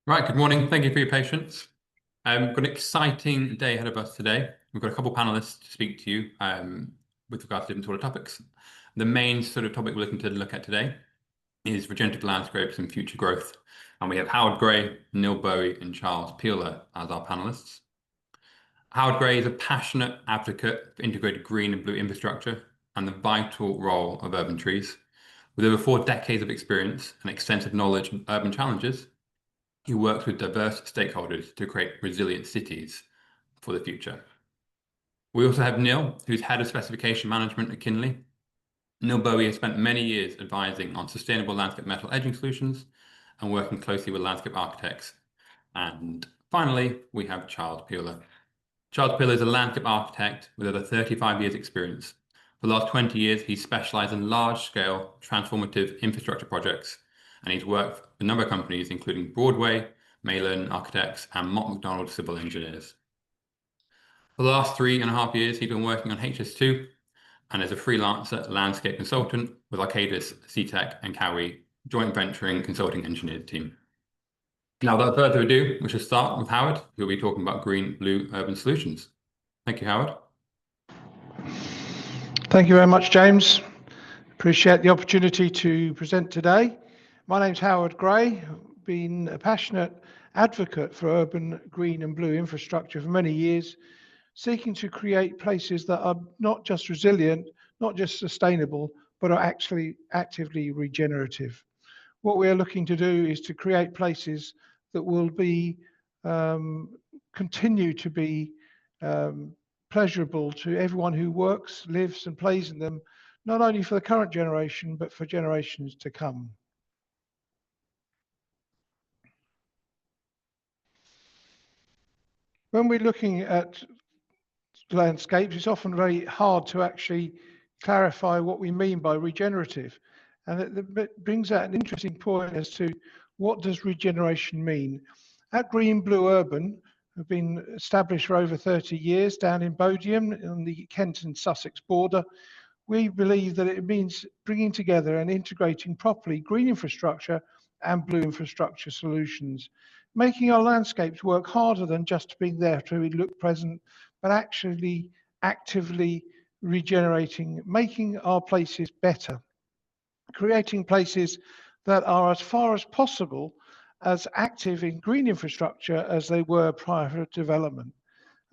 Right, good morning. Thank you for your patience. We've got an exciting day ahead of us today. We've got a couple of panelists to speak to you with regards to different sort of topics. The main sort of topic we're looking to look at today is regenerative landscapes and future growth. And we have Howard Gray, Neil Bowie, and Charles Peeler as our panelists. Howard Gray is a passionate advocate for integrated green and blue infrastructure and the vital role of urban trees. With over 4 decades of experience and extensive knowledge of urban challenges, he works with diverse stakeholders to create resilient cities for the future. We also have Neil, who's head of specification management at Kinley. Neil Bowie has spent many years advising on sustainable landscape metal edging solutions and working closely with landscape architects. And finally, we have Charles Peeler. Charles Peeler is a landscape architect with over 35 years experience. For the last 20 years, he's specialized in large-scale transformative infrastructure projects, and he's worked for a number of companies, including Broadway, Malin Architects, and Mott MacDonald Civil Engineers. For the last 3.5 years, he's been working on HS2 and as a freelancer landscape consultant with Arcadis, CTEC, and Cowie joint venturing consulting engineers team. Now, without further ado, we should start with Howard, who will be talking about green, blue urban solutions. Thank you, Howard. Thank you very much, James. Appreciate the opportunity to present today. My name's Howard Gray. I've been a passionate advocate for urban green and blue infrastructure for many years, seeking to create places that are not just resilient, not just sustainable, but are actually actively regenerative. What we are looking to do is to create places that will be continue to be pleasurable to everyone who works, lives, and plays in them, not only for the current generation, but for generations to come. When we're looking at landscapes, it's often very hard to actually clarify what we mean by regenerative. And it brings out an interesting point as to what does regeneration mean. At Green Blue Urban, have been established for over 30 years down in Bodiam on the Kent and Sussex border. We believe that it means bringing together and integrating properly green infrastructure and blue infrastructure solutions, making our landscapes work harder than just being there to look present, but actually actively regenerating, making our places better, creating places that are as far as possible as active in green infrastructure as they were prior to development.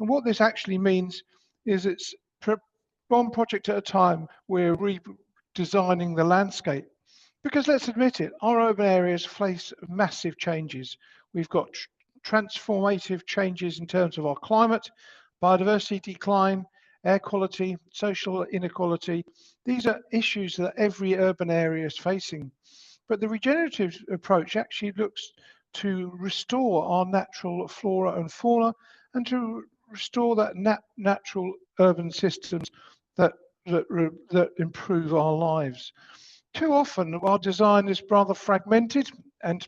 And what this actually means is it's one project at a time we're redesigning the landscape. Because let's admit it, our urban areas face massive changes. We've got transformative changes in terms of our climate, biodiversity decline, air quality, social inequality. These are issues that every urban area is facing. But the regenerative approach actually looks to restore our natural flora and fauna and to restore that natural urban systems that improve our lives. Too often our design is rather fragmented and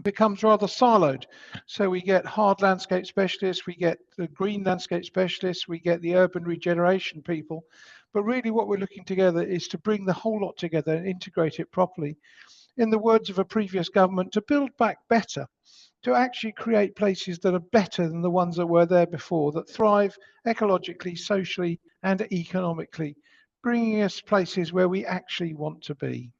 becomes rather siloed. So we get hard landscape specialists, we get the green landscape specialists, we get the urban regeneration people. But really what we're looking together is to bring the whole lot together and integrate it properly. In the words of a previous government, to build back better, to actually create places that are better than the ones that were there before, that thrive ecologically, socially, and economically, bringing us places where we actually want to be.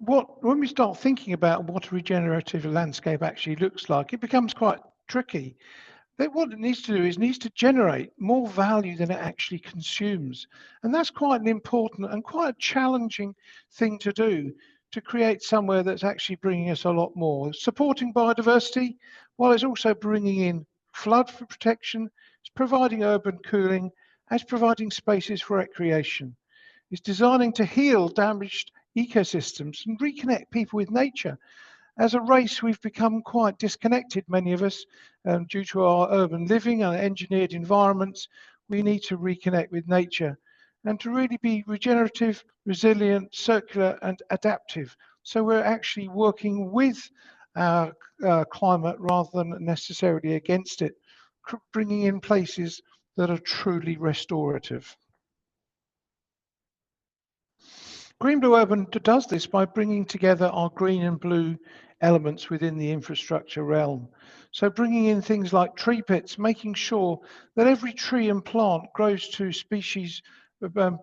When we start thinking about what a regenerative landscape actually looks like, it becomes quite tricky. What it needs to do is needs to generate more value than it actually consumes. And that's quite an important and quite a challenging thing to do, to create somewhere that's actually bringing us a lot more. Supporting biodiversity, while it's also bringing in flood protection, it's providing urban cooling, and it's providing spaces for recreation. It's designing to heal damaged ecosystems and reconnect people with nature. As a race, we've become quite disconnected, many of us, due to our urban living and engineered environments. We need to reconnect with nature and to really be regenerative, resilient, circular, and adaptive. So we're actually working with our climate rather than necessarily against it, bringing in places that are truly restorative. Green Blue Urban does this by bringing together our green and blue elements within the infrastructure realm. So bringing in things like tree pits, making sure that every tree and plant grows to species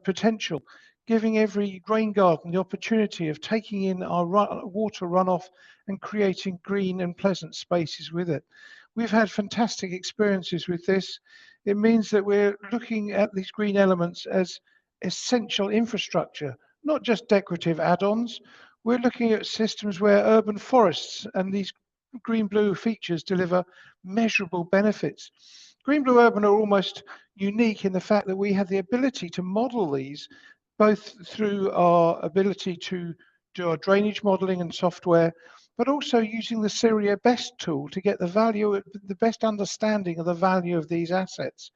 potential, giving every rain garden the opportunity of taking in our water runoff and creating green and pleasant spaces with it. We've had fantastic experiences with this. It means that we're looking at these green elements as essential infrastructure, not just decorative add-ons. We're looking at systems where urban forests and these green-blue features deliver measurable benefits. Green Blue Urban are almost unique in the fact that we have the ability to model these both through our ability to do our drainage modeling and software, but also using the Syria Best tool to get the best understanding of the value of these assets.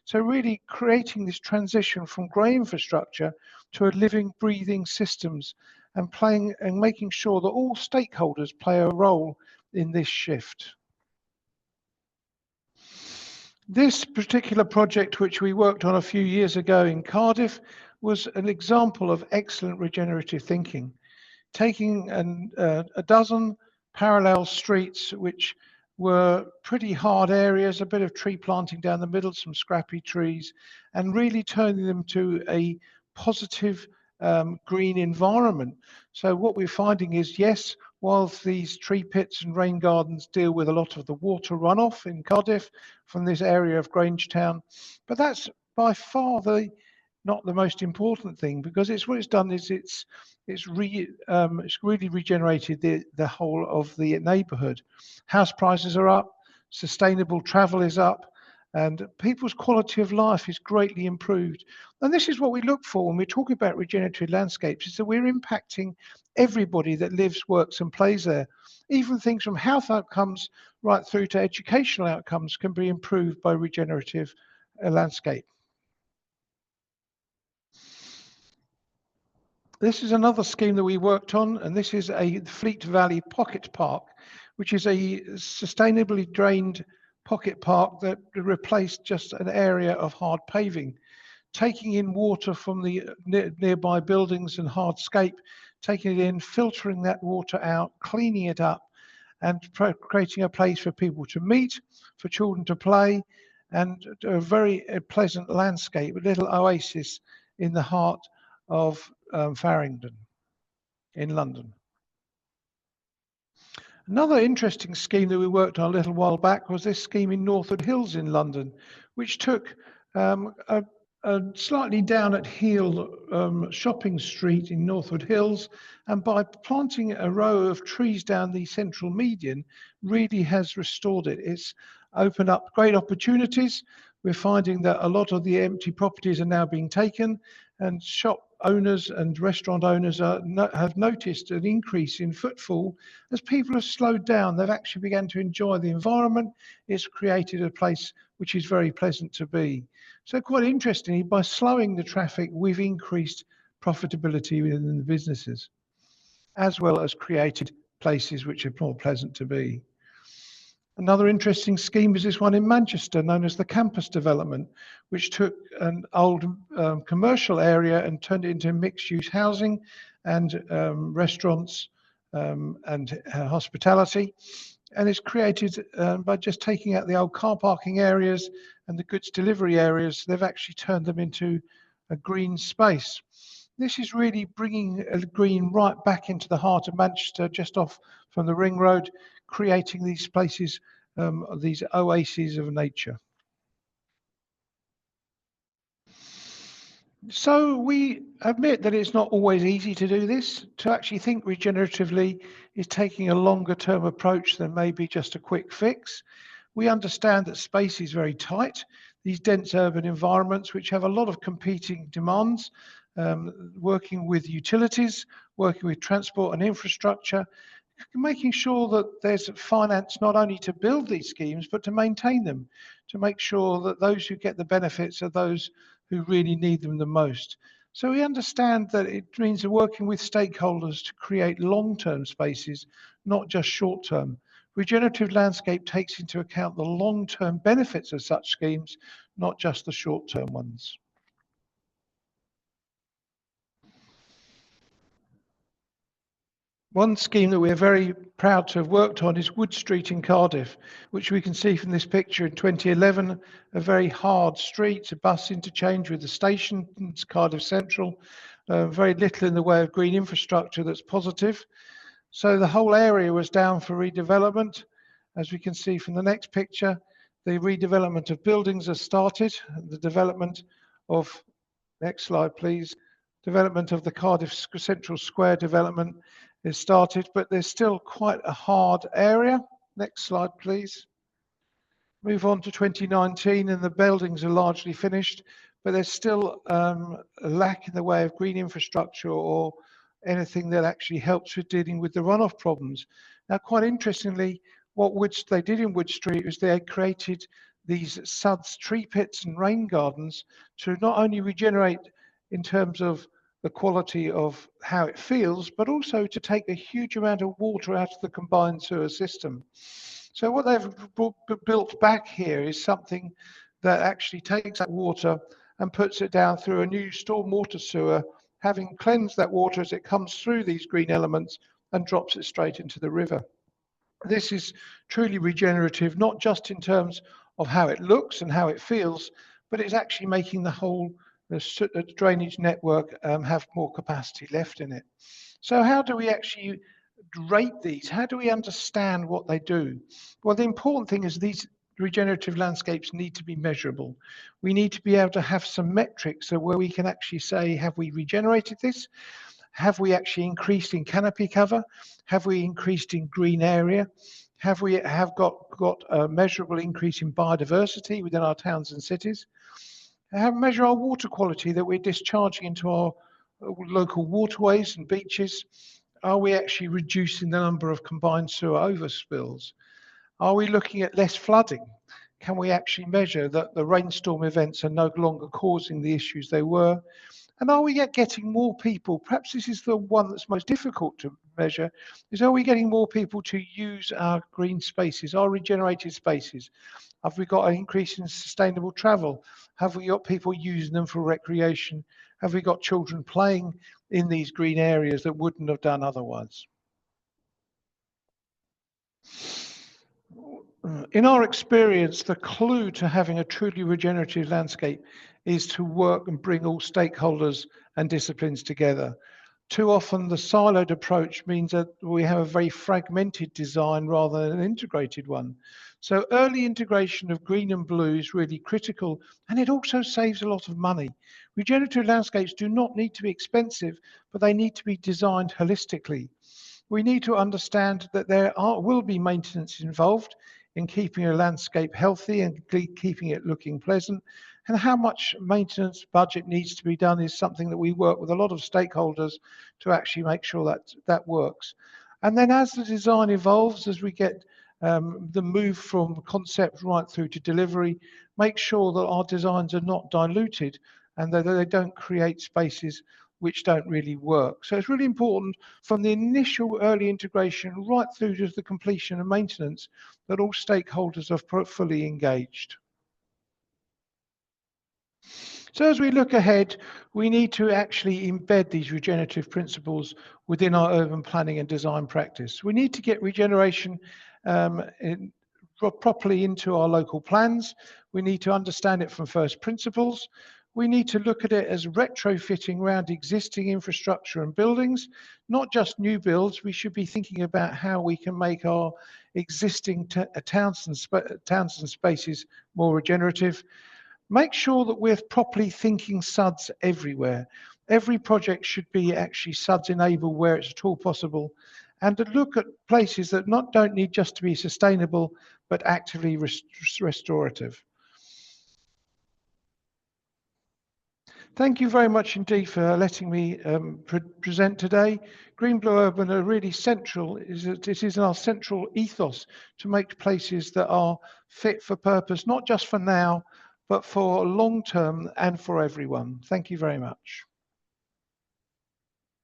So really creating this transition from grey infrastructure to a living, breathing systems and making sure that all stakeholders play a role in this shift. This particular project, which we worked on a few years ago in Cardiff, was an example of excellent regenerative thinking, taking a dozen parallel streets which were pretty hard areas, a bit of tree planting down the middle, some scrappy trees, and really turning them to a positive green environment. So what we're finding is, yes, whilst these tree pits and rain gardens deal with a lot of the water runoff in Cardiff from this area of Grangetown, but that's by far not the most important thing, because what it's done is it's really regenerated the whole of the neighbourhood. House prices are up, sustainable travel is up, and people's quality of life is greatly improved. And this is what we look for when we talk about regenerative landscapes, is that we're impacting everybody that lives, works and plays there. Even things from health outcomes right through to educational outcomes can be improved by regenerative landscape. This is another scheme that we worked on, and this is a Fleet Valley Pocket Park, which is a sustainably drained pocket park that replaced just an area of hard paving, taking in water from the nearby buildings and hardscape, taking it in, filtering that water out, cleaning it up, and creating a place for people to meet, for children to play, and a very pleasant landscape, a little oasis in the heart of Farringdon in London. Another interesting scheme that we worked on a little while back was this scheme in Northwood Hills in London, which took a slightly down at heel shopping street in Northwood Hills, and by planting a row of trees down the central median really has restored it. It's opened up great opportunities. We're finding that a lot of the empty properties are now being taken, and shop owners and restaurant owners have noticed an increase in footfall as people have slowed down. They've actually begun to enjoy the environment. It's created a place which is very pleasant to be. So quite interestingly, by slowing the traffic, we've increased profitability within the businesses, as well as created places which are more pleasant to be. Another interesting scheme is this one in Manchester, known as the campus development, which took an old commercial area and turned it into mixed-use housing and restaurants and hospitality. And it's created by just taking out the old car parking areas and the goods delivery areas, they've actually turned them into a green space. This is really bringing a green right back into the heart of Manchester, just off from the Ring Road, creating these places, these oases of nature. So we admit that it's not always easy to do this. To actually think regeneratively is taking a longer term approach than maybe just a quick fix. We understand that space is very tight. These dense urban environments, which have a lot of competing demands, working with utilities, working with transport and infrastructure, making sure that there's finance not only to build these schemes, but to maintain them, to make sure that those who get the benefits are those who really need them the most. So we understand that it means working with stakeholders to create long-term spaces, not just short-term. Regenerative landscape takes into account the long-term benefits of such schemes, not just the short-term ones. One scheme that we're very proud to have worked on is Wood Street in Cardiff, which we can see from this picture in 2011, a very hard street, a bus interchange with the station, it's Cardiff Central, very little in the way of green infrastructure that's positive. So the whole area was down for redevelopment. As we can see from the next picture, the redevelopment of buildings has started, the development of, next slide please, development of the Cardiff Central Square development is started, but there's still quite a hard area. Next slide, please. Move on to 2019 and the buildings are largely finished, but there's still a lack in the way of green infrastructure or anything that actually helps with dealing with the runoff problems. Now, quite interestingly, what they did in Wood Street was they created these suds, tree pits and rain gardens to not only regenerate in terms of the quality of how it feels, but also to take a huge amount of water out of the combined sewer system. So what they've built back here is something that actually takes that water and puts it down through a new stormwater sewer, having cleansed that water as it comes through these green elements and drops it straight into the river. This is truly regenerative, not just in terms of how it looks and how it feels, but it's actually making the whole drainage network have more capacity left in it. So how do we actually rate these? How do we understand what they do? Well, the important thing is these regenerative landscapes need to be measurable. We need to be able to have some metrics so where we can actually say, have we regenerated this? Have we actually increased in canopy cover? Have we increased in green area? Have we got a measurable increase in biodiversity within our towns and cities? Measure our water quality that we're discharging into our local waterways and beaches. Are we actually reducing the number of combined sewer overspills? Are we looking at less flooding? Can we actually measure that the rainstorm events are no longer causing the issues they were? And are we getting more people? Perhaps this is the one that's most difficult to measure, is are we getting more people to use our green spaces, our regenerated spaces? Have we got an increase in sustainable travel? Have we got people using them for recreation? Have we got children playing in these green areas that wouldn't have done otherwise? In our experience, the clue to having a truly regenerative landscape is to work and bring all stakeholders and disciplines together. Too often the siloed approach means that we have a very fragmented design rather than an integrated one. So early integration of green and blue is really critical, and it also saves a lot of money. Regenerative landscapes do not need to be expensive, but they need to be designed holistically. We need to understand that will be maintenance involved in keeping a landscape healthy and keeping it looking pleasant. And how much maintenance budget needs to be done is something that we work with a lot of stakeholders to actually make sure that that works. And then as the design evolves, as we get the move from concept right through to delivery, make sure that our designs are not diluted and that they don't create spaces which don't really work. So it's really important from the initial early integration right through to the completion and maintenance that all stakeholders are fully engaged. So as we look ahead, we need to actually embed these regenerative principles within our urban planning and design practice. We need to get regeneration properly into our local plans. We need to understand it from first principles. We need to look at it as retrofitting around existing infrastructure and buildings, not just new builds. We should be thinking about how we can make our existing towns and spaces more regenerative. Make sure that we're properly thinking SUDS everywhere. Every project should be actually SUDS enabled where it's at all possible, and to look at places that don't need just to be sustainable, but actively restorative. Thank you very much indeed for letting me present today. Green Blue Urban are really central. It is our central ethos to make places that are fit for purpose, not just for now, but for long term and for everyone. Thank you very much.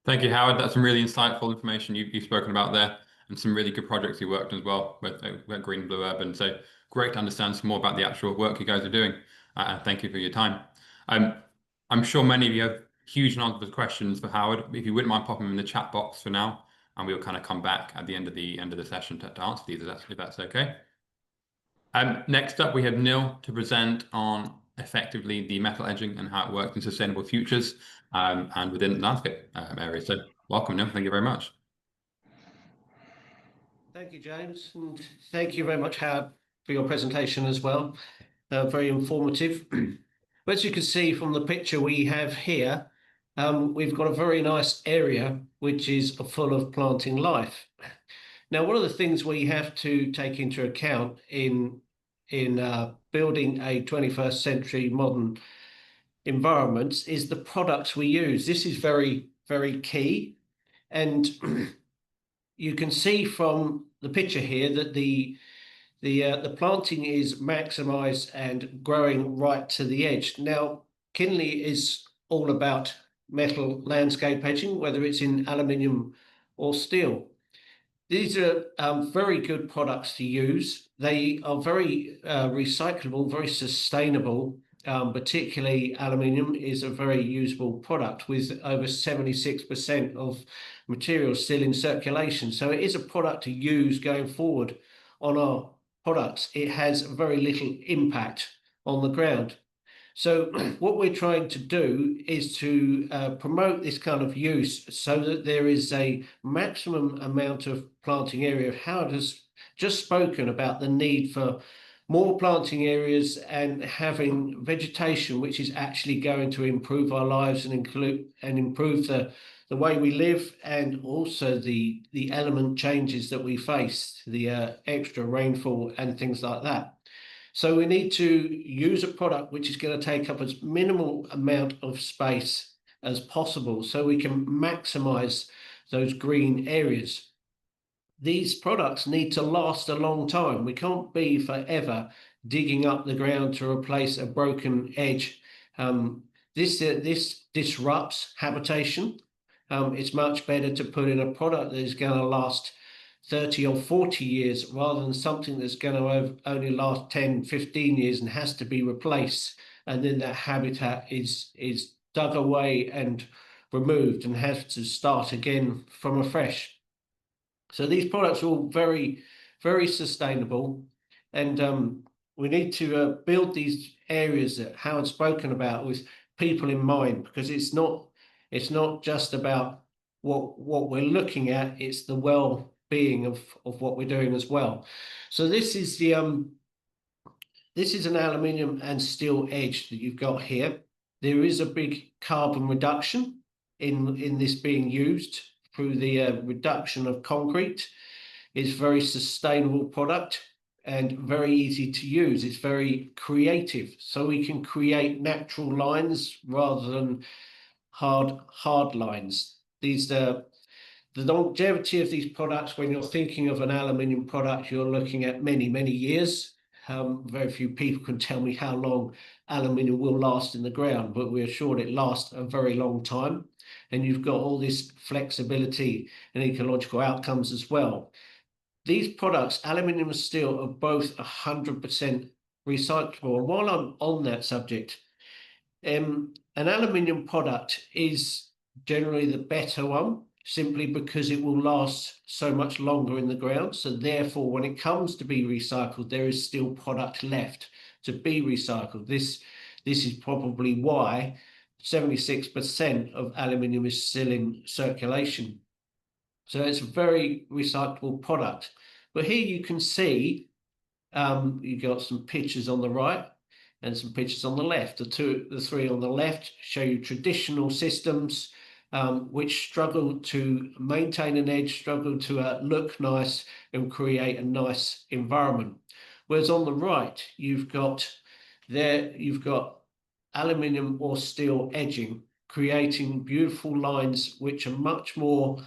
Thank you, Howard. That's some really insightful information you've spoken about there, and some really good projects you worked on as well with Green Blue Urban. So great to understand some more about the actual work you guys are doing. And thank you for your time. I'm sure many of you have huge amounts of questions for Howard. If you wouldn't mind popping them in the chat box for now, and we'll kind of come back at the end of the session to answer these if that's okay. Next up, we have Neil to present on effectively the metal edging and how it works in sustainable futures and within the landscape area. So welcome, Neil. Thank you very much. Thank you, James, and thank you very much, Howard, for your presentation as well. Very informative. As you can see from the picture we have here, we've got a very nice area which is full of planting life. Now, one of the things we have to take into account in building a 21st century modern environment is the products we use. This is very, very key. And you can see from the picture here that the planting is maximized and growing right to the edge. Now, Kinley is all about metal landscape edging, whether it's in aluminium or steel. These are very good products to use. They are very recyclable, very sustainable. Particularly aluminium is a very usable product with over 76% of material still in circulation. So it is a product to use going forward on our products. It has very little impact on the ground. So what we're trying to do is to promote this kind of use so that there is a maximum amount of planting area. Howard has just spoken about the need for more planting areas and having vegetation which is actually going to improve our lives and improve the way we live, and also the element changes that we face, the extra rainfall and things like that. So we need to use a product which is going to take up as minimal amount of space as possible so we can maximize those green areas. These products need to last a long time. We can't be forever digging up the ground to replace a broken edge. This disrupts habitation. It's much better to put in a product that is going to last 30 or 40 years rather than something that's going to only last 10, 15 years and has to be replaced. And then that habitat is dug away and removed and has to start again from afresh. So these products are all very, very sustainable. And we need to build these areas that Howard's spoken about with people in mind, because it's not just about what we're looking at, it's the well-being of what we're doing as well. So this is an aluminium and steel edge that you've got here. There is a big carbon reduction in this being used through the reduction of concrete. It's a very sustainable product and very easy to use. It's very creative, so we can create natural lines rather than hard lines. The longevity of these products, when you're thinking of an aluminium product, you're looking at many, many years. Very few people can tell me how long aluminium will last in the ground, but we're assured it lasts a very long time. And you've got all this flexibility and ecological outcomes as well. These products, aluminium and steel, are both 100% recyclable. And while I'm on that subject, an aluminium product is generally the better one, simply because it will last so much longer in the ground. So therefore, when it comes to be recycled, there is still product left to be recycled. This is probably why 76% of aluminium is still in circulation. So it's a very recyclable product. But here you can see you've got some pictures on the right and some pictures on the left. The three on the left show you traditional systems which struggle to maintain an edge, struggle to look nice and create a nice environment. Whereas on the right, you've got aluminium or steel edging, creating beautiful lines which are much more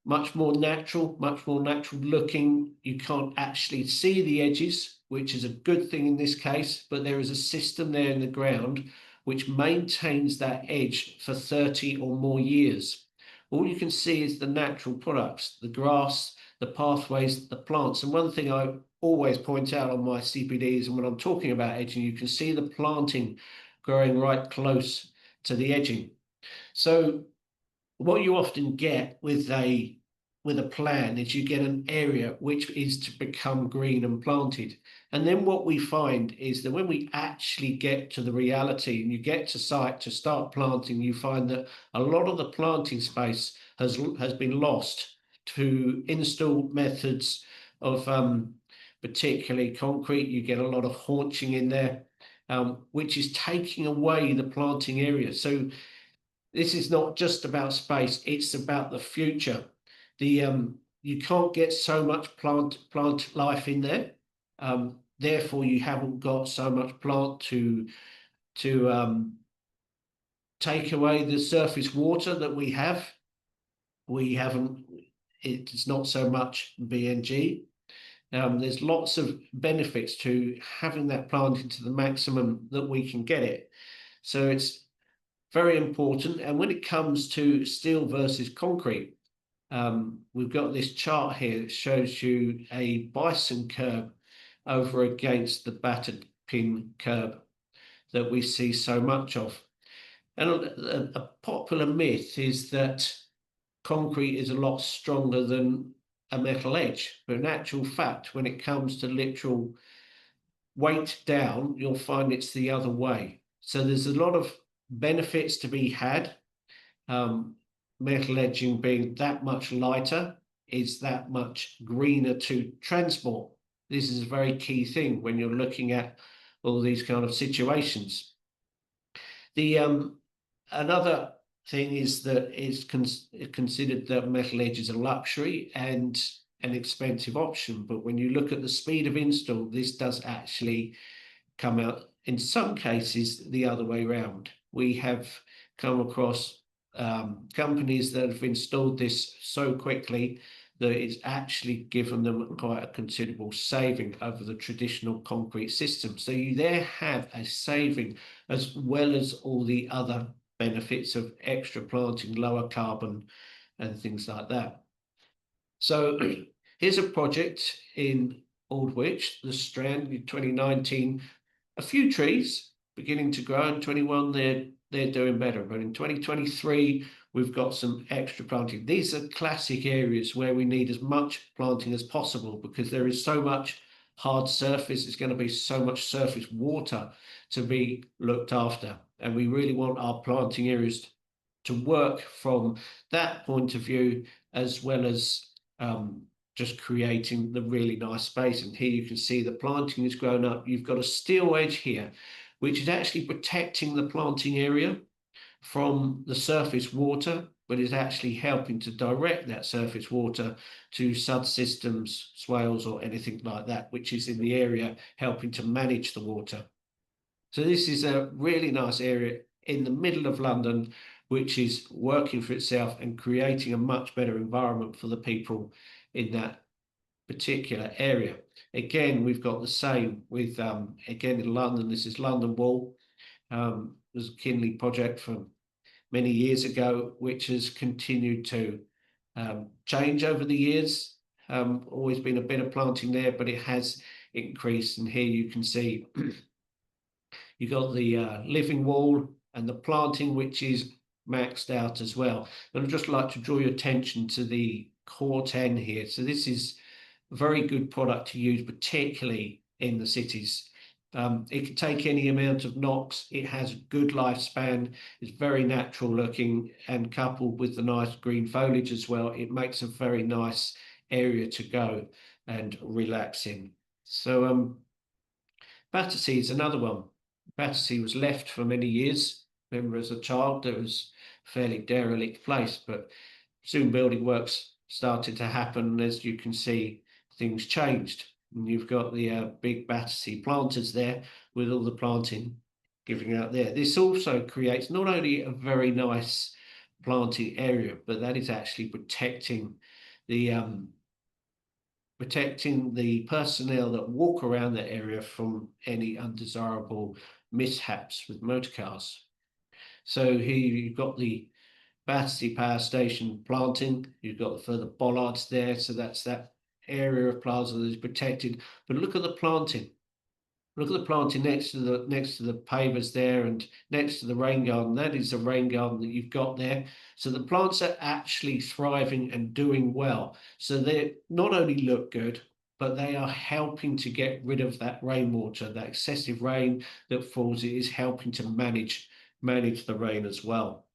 natural looking. You can't actually see the edges, which is a good thing in this case, but there is a system there in the ground which maintains that edge for 30 or more years. All you can see is the natural products, the grass, the pathways, the plants. And one thing I always point out on my CPDs, and when I'm talking about edging, you can see the planting growing right close to the edging. So what you often get with a with a plan is you get an area which is to become green and planted. And then what we find is that when we actually get to the reality and you get to site to start planting, you find that a lot of the planting space has been lost to installed methods of particularly concrete. You get a lot of haunching in there, which is taking away the planting area. So this is not just about space, it's about the future. You can't get so much plant life in there. Therefore, you haven't got so much plant to take away the surface water that we have. We haven't. It's not so much BNG. There's lots of benefits to having that planted to the maximum that we can get it. So it's very important. And when it comes to steel versus concrete, we've got this chart here that shows you a bison curb over against the battered pin curb that we see so much of. And a popular myth is that concrete is a lot stronger than a metal edge, but in actual fact, when it comes to literal weight down, you'll find it's the other way. So there's a lot of benefits to be had. Metal edging being that much lighter is that much greener to transport. This is a very key thing when you're looking at all these kind of situations. The another thing is that it's considered that metal edge is a luxury and an expensive option, but when you look at the speed of install, this does actually come out in some cases the other way around. We have come across companies that have installed this so quickly that it's actually given them quite a considerable saving over the traditional concrete system. So you there have a saving as well as all the other benefits of extra planting, lower carbon and things like that. So here's a project in Aldwych, the Strand in 2019, a few trees beginning to grow. In 21 they're doing better, but in 2023 we've got some extra planting. These are classic areas where we need as much planting as possible because there is so much hard surface. It's going to be so much surface water to be looked after, and we really want our planting areas to work from that point of view, as well as just creating the really nice space. And here you can see the planting has grown up. You've got a steel edge here, which is actually protecting the planting area from the surface water, but is actually helping to direct that surface water to subsystems, swales, or anything like that, which is in the area helping to manage the water. So this is a really nice area in the middle of London, which is working for itself and creating a much better environment for the people in that particular area. Again, we've got the same with, again, in London, this is London Wall. There's a Kinley project from many years ago, which has continued to change over the years. Always been a bit of planting there, but it has increased. And here you can see you've got the living wall and the planting, which is maxed out as well. And I'd just like to draw your attention to the core 10 here. So this is a very good product to use, particularly in the cities. It can take any amount of knocks. It has a good lifespan. It's very natural looking, and coupled with the nice green foliage as well, it makes a very nice area to go and relax in. So Battersea is another one. Battersea was left for many years. Remember, as a child, it was a fairly derelict place, but soon building works started to happen. As you can see, things changed. And you've got the big Battersea planters there with all the planting giving out there. This also creates not only a very nice planting area, but that is actually protecting the personnel that walk around that area from any undesirable mishaps with motor cars. So here you've got the Battersea Power Station planting. You've got the further bollards there, so that's that area of plaza that is protected. But look at the planting. Look at the planting next to the pavers there, and next to the rain garden. That is the rain garden that you've got there. So the plants are actually thriving and doing well. So they not only look good, but they are helping to get rid of that rainwater, that excessive rain that falls. It is helping to manage the rain as well.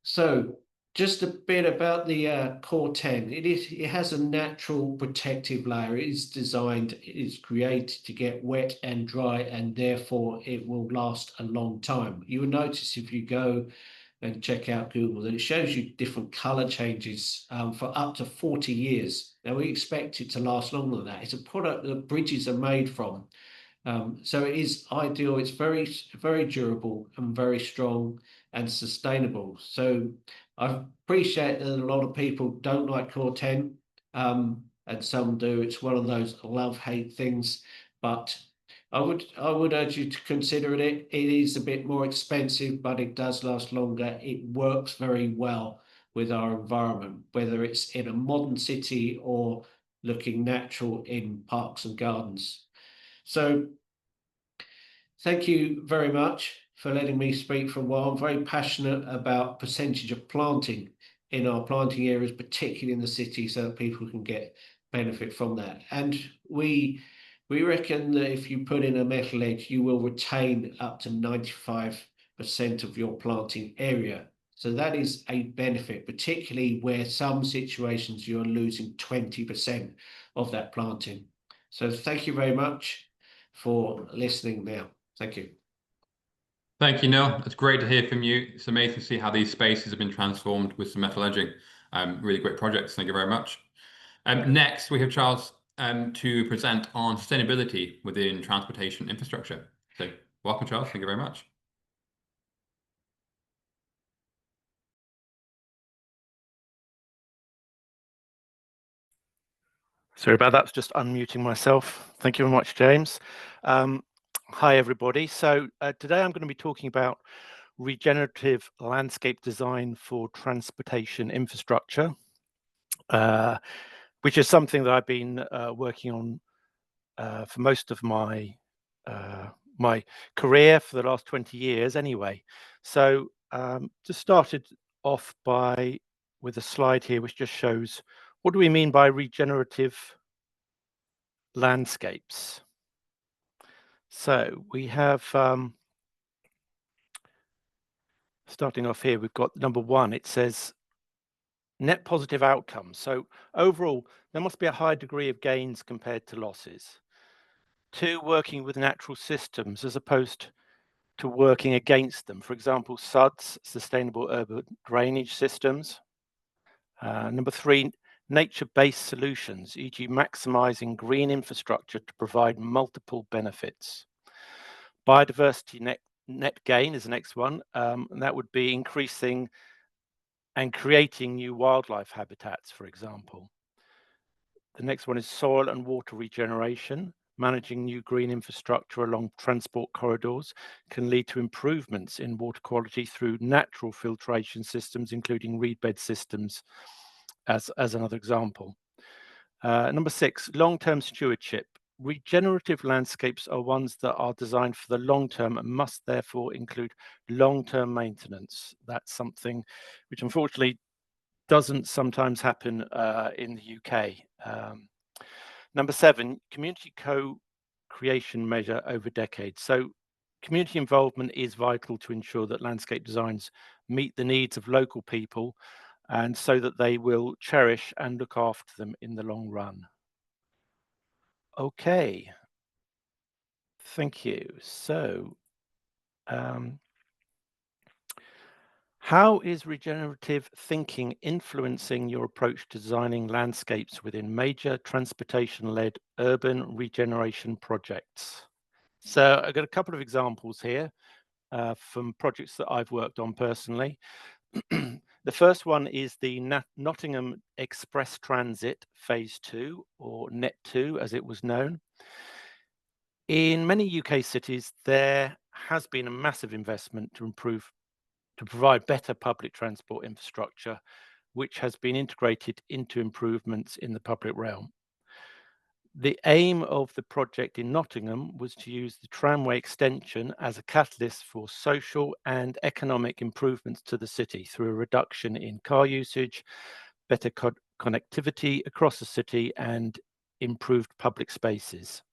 So just a bit about the Core 10. It has a natural protective layer. It is created to get wet and dry, and therefore it will last a long time. You will notice if you go and check out Google that it shows you different color changes for up to 40 years. Now we expect it to last longer than that. It's a product that bridges are made from. So it is ideal. It's very, very durable and very strong and sustainable. So I appreciate that a lot of people don't like Core 10, and some do. It's one of those love-hate things, but I would urge you to consider it. It is a bit more expensive, but it does last longer. It works very well with our environment, whether it's in a modern city or looking natural in parks and gardens. So thank you very much for letting me speak for a while. I'm very passionate about percentage of planting in our planting areas, particularly in the city, so that people can get benefit from that. And we reckon that if you put in a metal edge, you will retain up to 95% of your planting area. So that is a benefit, particularly where some situations you're losing 20% of that planting. So thank you very much for listening now. Thank you. Thank you, Neil. It's great to hear from you. It's amazing to see how these spaces have been transformed with some metal edging. Really great projects. Thank you very much. Next, we have Charles to present on sustainability within transportation infrastructure. So welcome, Charles. Thank you very much. Sorry about that, just unmuting myself. Thank you very much, James. Hi, everybody. So today I'm going to be talking about regenerative landscape design for transportation infrastructure, which is something that I've been working on for most of my my career for the last 20 years anyway. So just started off with a slide here which just shows what do we mean by regenerative landscapes. So we have starting off here, we've got number one. It says net positive outcomes. So overall, there must be a high degree of gains compared to losses. Two, working with natural systems as opposed to working against them. For example, SUDs, sustainable urban drainage systems. Number three, nature-based solutions, e.g. maximizing green infrastructure to provide multiple benefits. Biodiversity net gain is the next one, and that would be increasing and creating new wildlife habitats, for example. The next one is soil and water regeneration. Managing new green infrastructure along transport corridors can lead to improvements in water quality through natural filtration systems, including reed bed systems, as another example. Number six, long-term stewardship. Regenerative landscapes are ones that are designed for the long term and must therefore include long-term maintenance. That's something which unfortunately doesn't sometimes happen in the UK. Number seven, community co-creation measure over decades. So community involvement is vital to ensure that landscape designs meet the needs of local people and so that they will cherish and look after them in the long run. Okay, thank you. So, how is regenerative thinking influencing your approach to designing landscapes within major transportation-led urban regeneration projects? So I've got a couple of examples here from projects that I've worked on personally. The first one is the Nottingham Express Transit Phase 2, or NET2 as it was known. In many UK cities, there has been a massive investment to provide better public transport infrastructure, which has been integrated into improvements in the public realm. The aim of the project in Nottingham was to use the tramway extension as a catalyst for social and economic improvements to the city through a reduction in car usage, better connectivity across the city, and improved public spaces.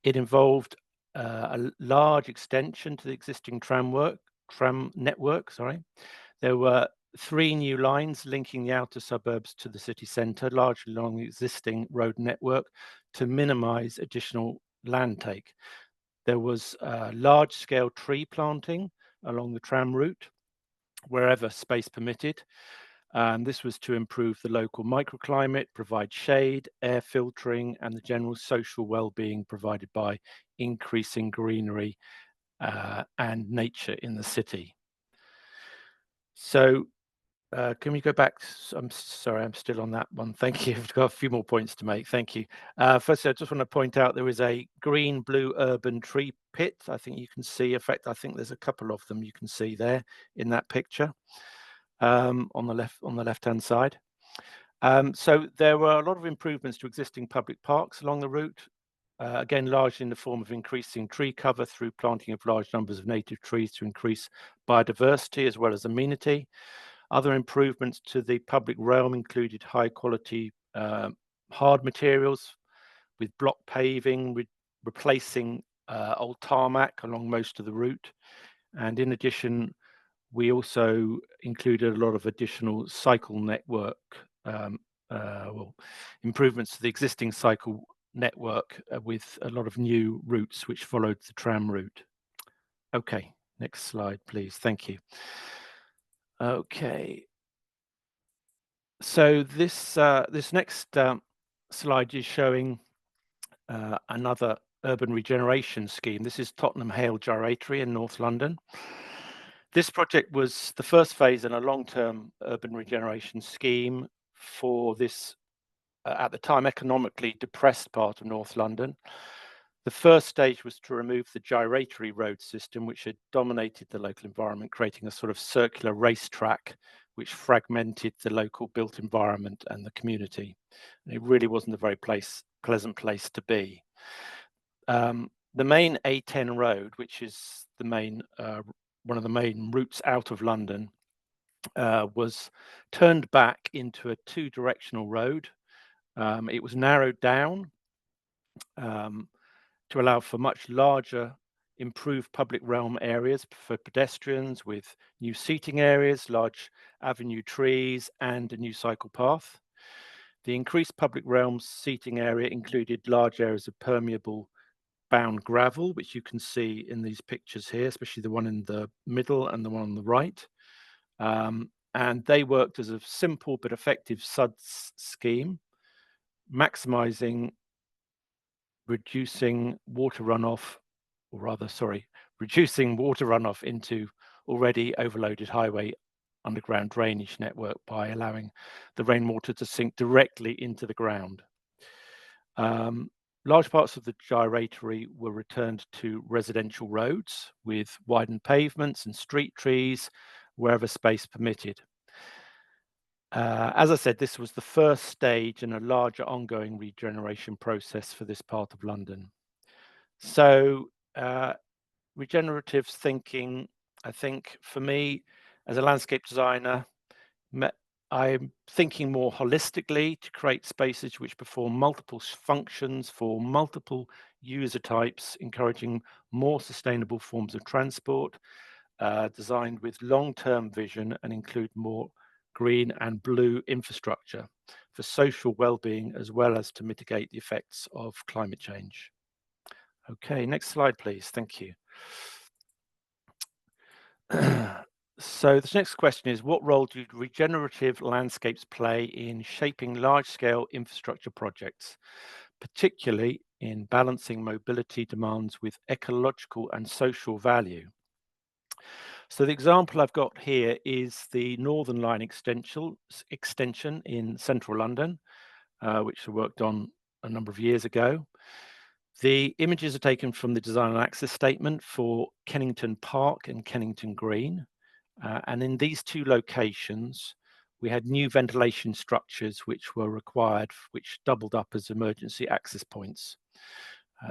It involved a large extension to the existing tram network. There were 3 new lines linking the outer suburbs to the city centre, largely along the existing road network, to minimise additional land take. There was large-scale tree planting along the tram route, wherever space permitted. This was to improve the local microclimate, provide shade, air filtering, and the general social well-being provided by increasing greenery and nature in the city. So can we go back? I'm sorry, I'm still on that one. Thank you. I've got a few more points to make. Thank you. Firstly, I just want to point out there is a green-blue urban tree pit. I think you can see, in fact, I think there's a couple of them you can see there in that picture on the left-hand side. So there were a lot of improvements to existing public parks along the route, again, largely in the form of increasing tree cover through planting of large numbers of native trees to increase biodiversity as well as amenity. Other improvements to the public realm included high quality hard materials with block paving, replacing old tarmac along most of the route. And in addition, we also included a lot of additional cycle network, improvements to the existing cycle network with a lot of new routes which followed the tram route. Okay, next slide, please. Thank you. Okay. So this next slide is showing another urban regeneration scheme. This is Tottenham Hale Gyratory in North London. This project was the first phase in a long-term urban regeneration scheme for this, at the time, economically depressed part of North London. The first stage was to remove the gyratory road system, which had dominated the local environment, creating a sort of circular racetrack which fragmented the local built environment and the community. And it really wasn't a very pleasant place to be. The main A10 road, which is the main one of the main routes out of London, was turned back into a 2-directional road. It was narrowed down to allow for much larger, improved public realm areas for pedestrians with new seating areas, large avenue trees, and a new cycle path. The increased public realm seating area included large areas of permeable bound gravel, which you can see in these pictures here, especially the one in the middle and the one on the right. And they worked as a simple but effective SUDS scheme, maximizing reducing water runoff into already overloaded highway underground drainage network by allowing the rainwater to sink directly into the ground. Large parts of the gyratory were returned to residential roads with widened pavements and street trees wherever space permitted. As I said, this was the first stage in a larger ongoing regeneration process for this part of London. So regenerative thinking, I think for me as a landscape designer, I'm thinking more holistically to create spaces which perform multiple functions for multiple user types, encouraging more sustainable forms of transport, designed with long-term vision and include more green and blue infrastructure for social well-being, as well as to mitigate the effects of climate change. Okay, next slide, please. Thank you. So this next question is, what role do regenerative landscapes play in shaping large-scale infrastructure projects, particularly in balancing mobility demands with ecological and social value? So the example I've got here is the Northern Line extension in central London, which I worked on a number of years ago. The images are taken from the design and access statement for Kennington Park and Kennington Green. And in these 2 locations, we had new ventilation structures which were required, which doubled up as emergency access points.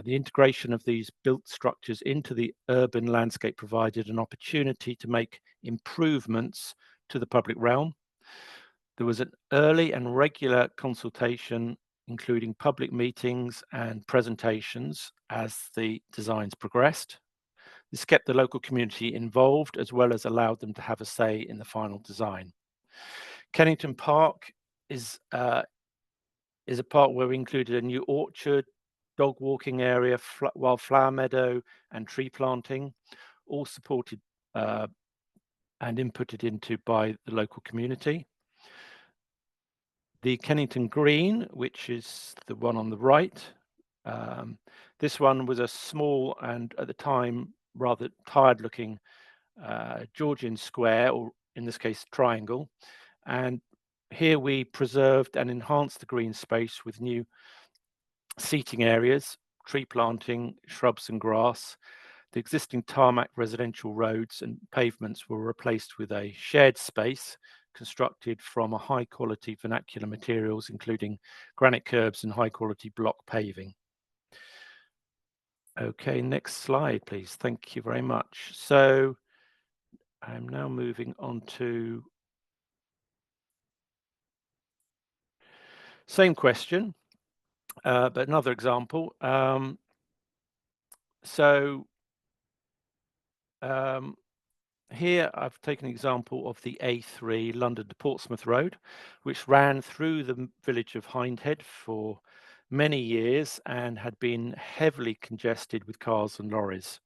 The integration of these built structures into the urban landscape provided an opportunity to make improvements to the public realm. There was an early and regular consultation, including public meetings and presentations as the designs progressed. This kept the local community involved as well as allowed them to have a say in the final design. Kennington Park is a park where we included a new orchard, dog walking area, wildflower meadow, and tree planting, all supported and inputted into by the local community. The Kennington Green, which is the one on the right, this one was a small and at the time rather tired looking Georgian square, or in this case triangle, and here we preserved and enhanced the green space with new seating areas, tree planting, shrubs and grass. The existing tarmac residential roads and pavements were replaced with a shared space constructed from a high quality vernacular materials, including granite curbs and high quality block paving. Okay, next slide, please. Thank you very much. So I'm now moving on to same question, but another example. Here I've taken an example of the A3 London to Portsmouth Road, which ran through the village of Hindhead for many years and had been heavily congested with cars and lorries.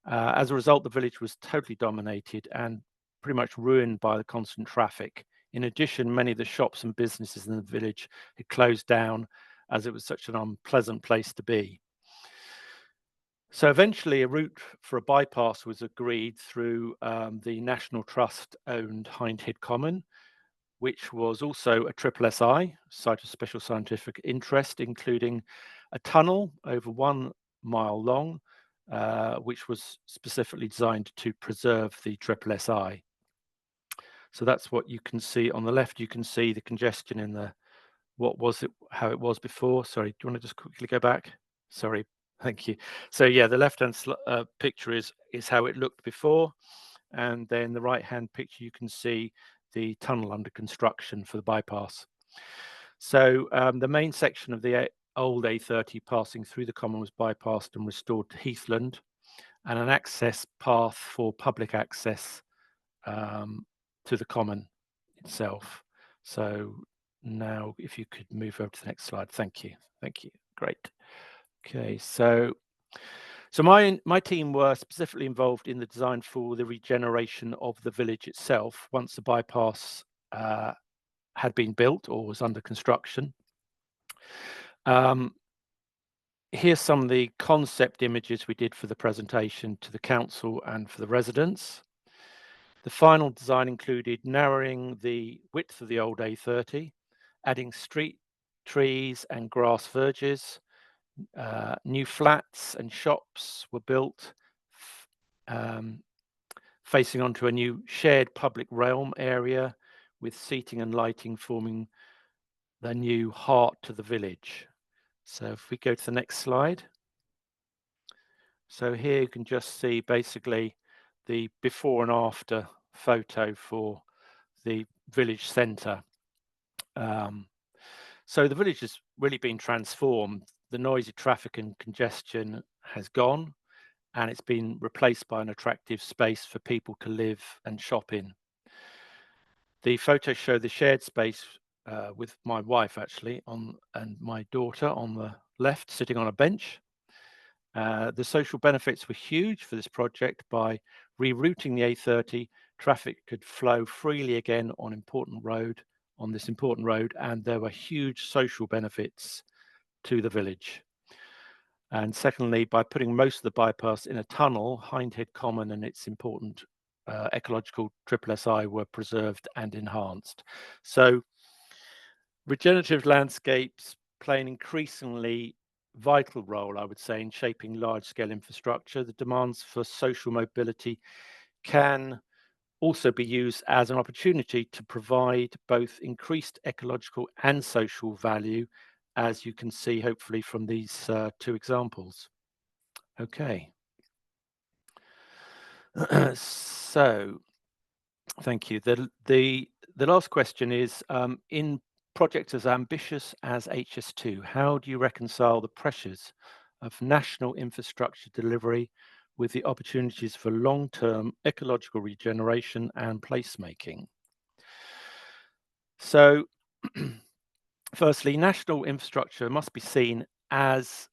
As a result, the village was totally dominated and pretty much ruined by the constant traffic. In addition, many of the shops and businesses in the village had closed down as it was such an unpleasant place to be. So eventually a route for a bypass was agreed through the National Trust owned Hindhead Common, which was also a SSSI, Site of Special Scientific Interest, including a tunnel over 1 mile long, which was specifically designed to preserve the SSSI. So that's what you can see on the left. You can see the congestion in the, how it was before. Sorry, do you want to just quickly go back? Sorry. Thank you. So yeah, the left-hand picture is how it looked before, and then the right-hand picture you can see the tunnel under construction for the bypass. So the main section of the old A30 passing through the common was bypassed and restored to Heathland, and an access path for public access to the common itself. So now if you could move over to the next slide. Thank you. Thank you. Great. Okay, so my team were specifically involved in the design for the regeneration of the village itself once the bypass had been built or was under construction. Here's some of the concept images we did for the presentation to the council and for the residents. The final design included narrowing the width of the old A30, adding street trees and grass verges. New flats and shops were built facing onto a new shared public realm area with seating and lighting forming the new heart to the village. So if we go to the next slide. So here you can just see basically the before and after photo for the village centre. So the village has really been transformed. The noisy traffic and congestion has gone, and it's been replaced by an attractive space for people to live and shop in. The photos show the shared space with my wife actually and my daughter on the left sitting on a bench. The social benefits were huge for this project. By rerouting the A30, traffic could flow freely again on this important road, and there were huge social benefits to the village. And secondly, by putting most of the bypass in a tunnel, Hindhead Common and its important ecological SSSI were preserved and enhanced. So regenerative landscapes play an increasingly vital role, I would say, in shaping large-scale infrastructure. The demands for social mobility can also be used as an opportunity to provide both increased ecological and social value, as you can see hopefully from these two examples. Okay. So thank you. The last question is, in projects as ambitious as HS2, how do you reconcile the pressures of national infrastructure delivery with the opportunities for long-term ecological regeneration and placemaking? So firstly, national infrastructure must be seen as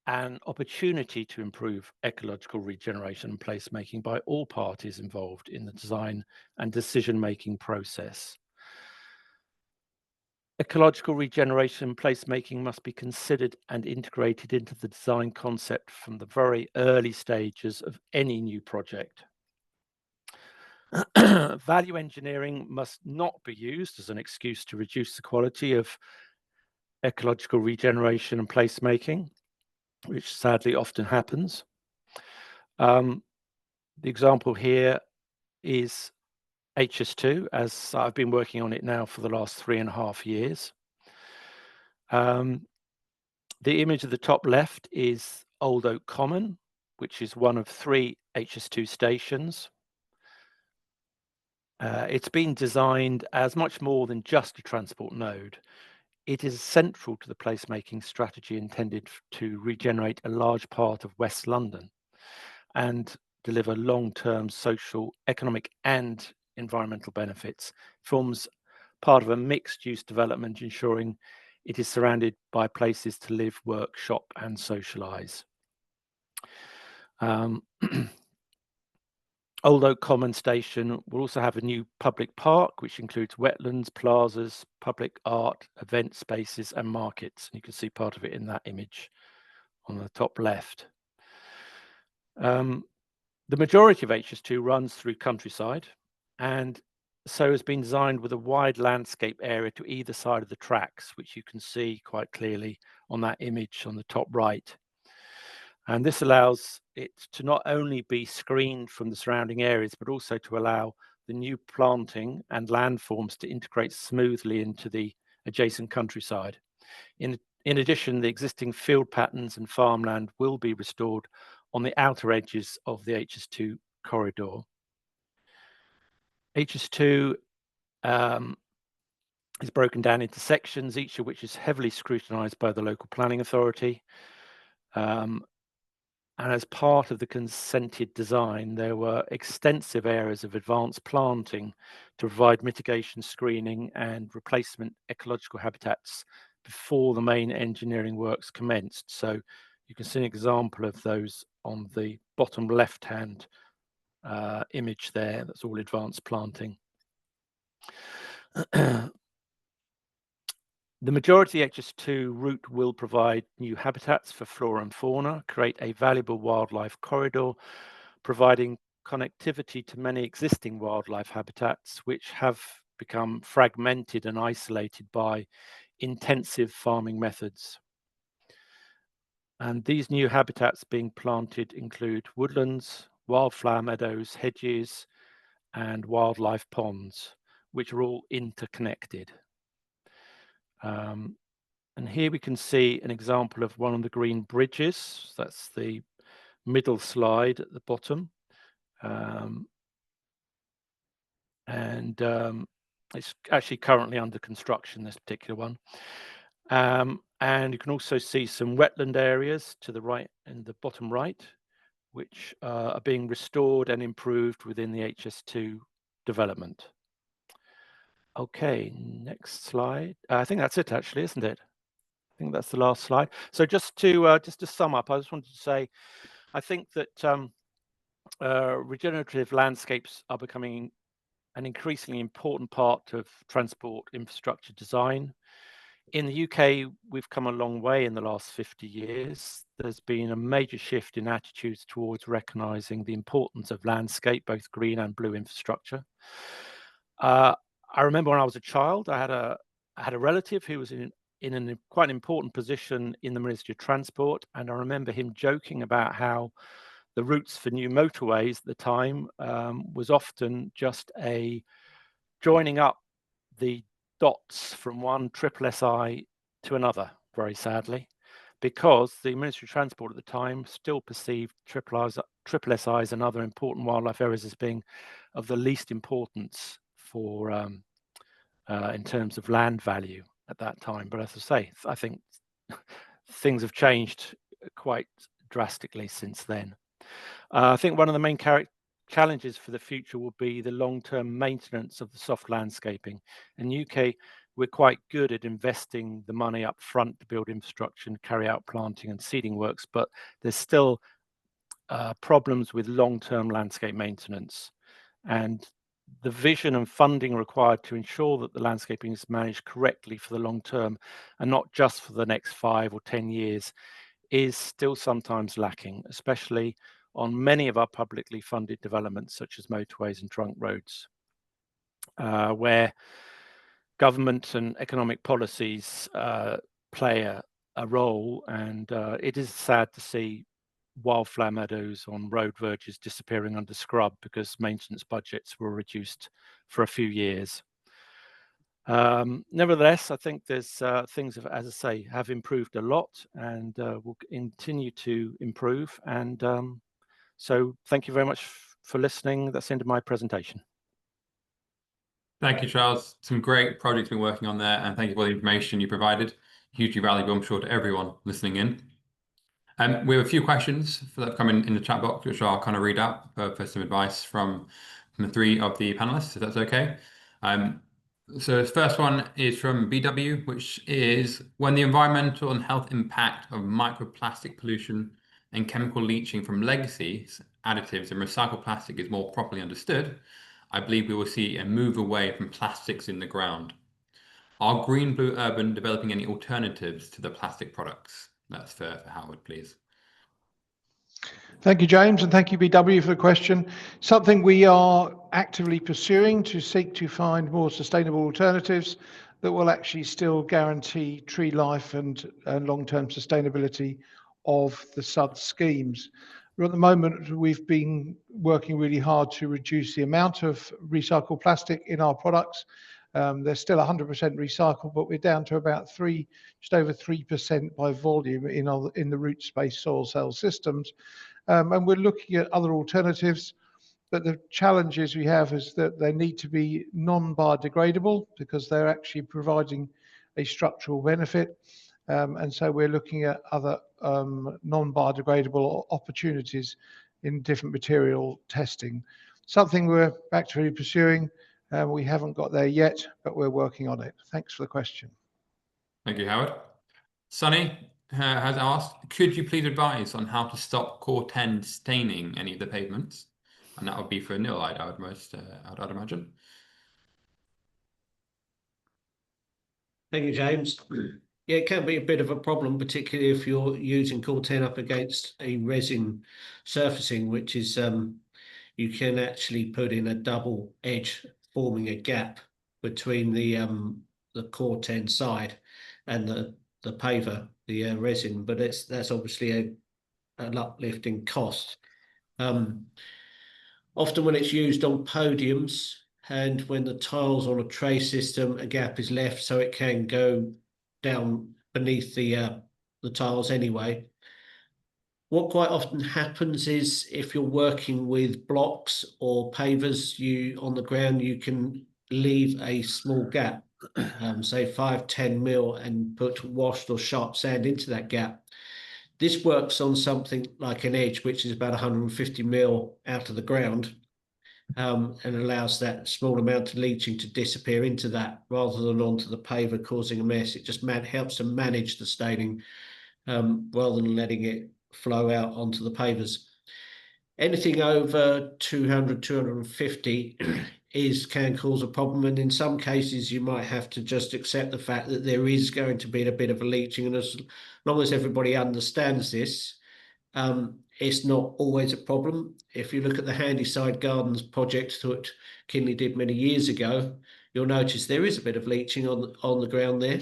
an opportunity to improve ecological regeneration and placemaking by all parties involved in the design and decision-making process. Ecological regeneration and placemaking must be considered and integrated into the design concept from the very early stages of any new project. Value engineering must not be used as an excuse to reduce the quality of ecological regeneration and placemaking, which sadly often happens. The example here is HS2, as I've been working on it now for the last 3.5 years. The image at the top left is Old Oak Common, which is one of 3 HS2 stations. It's been designed as much more than just a transport node. It is central to the placemaking strategy intended to regenerate a large part of West London and deliver long-term social, economic and environmental benefits. It forms part of a mixed-use development, ensuring it is surrounded by places to live, work, shop and socialise. Old Oak Common Station will also have a new public park, which includes wetlands, plazas, public art, event spaces and markets. You can see part of it in that image on the top left. The majority of HS2 runs through countryside and so has been designed with a wide landscape area to either side of the tracks, which you can see quite clearly on that image on the top right. And this allows it to not only be screened from the surrounding areas, but also to allow the new planting and landforms to integrate smoothly into the adjacent countryside. In addition, the existing field patterns and farmland will be restored on the outer edges of the HS2 corridor. HS2 is broken down into sections, each of which is heavily scrutinised by the local planning authority. And as part of the consented design, there were extensive areas of advanced planting to provide mitigation, screening and replacement ecological habitats before the main engineering works commenced. So you can see an example of those on the bottom left-hand image there. That's all advanced planting. The majority of the HS2 route will provide new habitats for flora and fauna, create a valuable wildlife corridor, providing connectivity to many existing wildlife habitats, which have become fragmented and isolated by intensive farming methods. And these new habitats being planted include woodlands, wildflower meadows, hedges, and wildlife ponds, which are all interconnected. And here we can see an example of one of the green bridges. That's the middle slide at the bottom. It's actually currently under construction, this particular one. And you can also see some wetland areas to the right and the bottom right, which are being restored and improved within the HS2 development. Okay, next slide. I think that's it actually, isn't it? I think that's the last slide. So just to sum up, I just wanted to say, I think that regenerative landscapes are becoming an increasingly important part of transport infrastructure design. In the UK, we've come a long way in the last 50 years. There's been a major shift in attitudes towards recognising the importance of landscape, both green and blue infrastructure. I remember when I was a child, I had a relative who was in quite an important position in the Ministry of Transport, and I remember him joking about how the routes for new motorways at the time was often just a joining up the dots from one triple SI to another, very sadly, because the Ministry of Transport at the time still perceived triple SIs and other important wildlife areas as being of the least importance for in terms of land value at that time. But as I say, I think things have changed quite drastically since then. I think one of the main challenges for the future will be the long-term maintenance of the soft landscaping. In the UK, we're quite good at investing the money up front to build infrastructure and carry out planting and seeding works, but there's still problems with long-term landscape maintenance. And the vision and funding required to ensure that the landscaping is managed correctly for the long term and not just for the next 5 or 10 years is still sometimes lacking, especially on many of our publicly funded developments such as motorways and trunk roads, where government and economic policies play a role. And it is sad to see wildflower meadows on road verges disappearing under scrub because maintenance budgets were reduced for a few years. Nevertheless, I think there's things, as I say, have improved a lot and will continue to improve. And so thank you very much for listening. That's the end of my presentation. Thank you, Charles. Some great projects we've been working on there, and thank you for the information you provided. Hugely valuable, I'm sure, to everyone listening in. We have a few questions that have come in the chat box, which I'll kind of read out for some advice from the 3 of the panelists, if that's okay. So the first one is from BW, which is when the environmental and health impact of microplastic pollution and chemical leaching from legacy additives and recycled plastic is more properly understood, I believe we will see a move away from plastics in the ground. Are Green Blue Urban developing any alternatives to the plastic products? That's for Howard, please. Thank you, James, and thank you, BW, for the question. Something we are actively pursuing to seek to find more sustainable alternatives that will actually still guarantee tree life and long-term sustainability of the SUD schemes. At the moment, we've been working really hard to reduce the amount of recycled plastic in our products. They're still 100% recycled, but we're down to about just over 3% by volume in the root space soil cell systems. And we're looking at other alternatives, but the challenges we have is that they need to be non-biodegradable because they're actually providing a structural benefit. And so we're looking at other non-biodegradable opportunities in different material testing. Something we're actively pursuing. We haven't got there yet, but we're working on it. Thanks for the question. Thank you, Howard. Sonny has asked, could you please advise on how to stop Core10 staining any of the pavements? And that would be for Neil, I'd imagine. Thank you, James. Yeah, it can be a bit of a problem, particularly if you're using Core10 up against a resin surfacing, which is you can actually put in a double edge, forming a gap between the Core10 side and the paver, the resin, but that's obviously an uplift in cost. Often when it's used on podiums and when the tiles on a tray system, a gap is left so it can go down beneath the tiles anyway. What quite often happens is if you're working with blocks or pavers, on the ground, you can leave a small gap, say 5-10 mil, and put washed or sharp sand into that gap. This works on something like an edge, which is about 150 mil out of the ground, and allows that small amount of leaching to disappear into that rather than onto the paver causing a mess. It just helps to manage the staining rather than letting it flow out onto the pavers. Anything over 200, 250 can cause a problem, and in some cases you might have to just accept the fact that there is going to be a bit of a leaching, and as long as everybody understands this, it's not always a problem. If you look at the Handyside Gardens project that Kinley did many years ago, you'll notice there is a bit of leaching on the ground there.